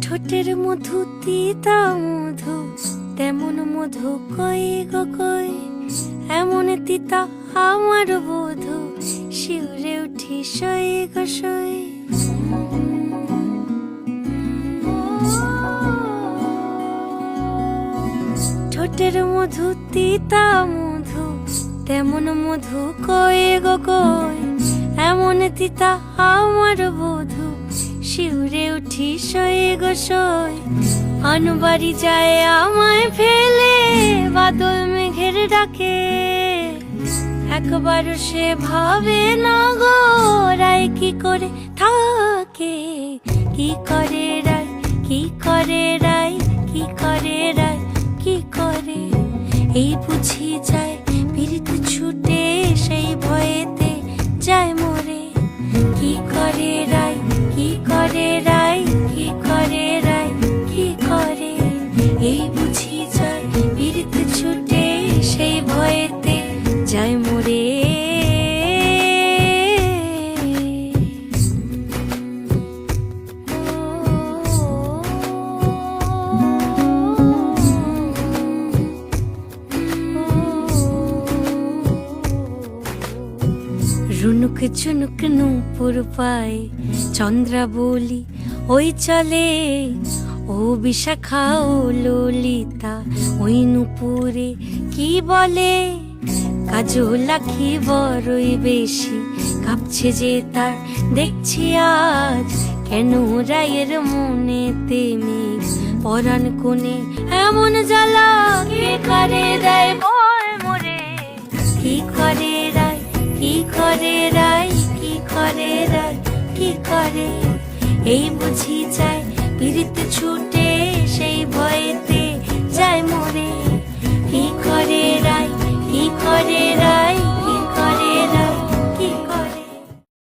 ঠোঁটের মধু তিতা মধু, তেমন মধু কই গো কই, এমন তিতা আমার বধু, শিউরে উঠি সই গো সই। ঠোঁটের মধু তিতা মধু, তেমন মধু কই গো কই, এমন তিতা আমার বধু, শিউরে উঠি সই গো সই। আনবাড়ি যায় আমায় ফেলে, বাদল মেঘের ডাকে, একবার সে ভাবে না গো রায় কি করে থাকে। কি করে রায়, কি করে রায়, কি করে রায়, কি করে, এই বুঝি যায় পীড়িত ছুটে, সেই ভয়েতে যায় মরে। কি করে রায়, কি করে রায়, কি করে রায়, কি করে, এই বুঝি যায় পীড়িত ছুটে, সেই ভয়েতে যায় মরে। রুনুক ঝুনুক নূপুর পায়, চন্দ্রা বলি ওই চলে, ও বিশাখা ও ললিতা ওই নূপুরে কি বলে। কাজল আঁখি বড়ই বেশি, কাঁপছে যে তার দেখছি আজ, কেন রায়ের মনেতে মেঘ, পরাণ কোণে এমন জ্বালা। কে করে রায় বল মোরে, কি করে রায়, কি করে রায়, কি করে রায়, কি করে, এই বুঝি যায় পীড়িত ছুট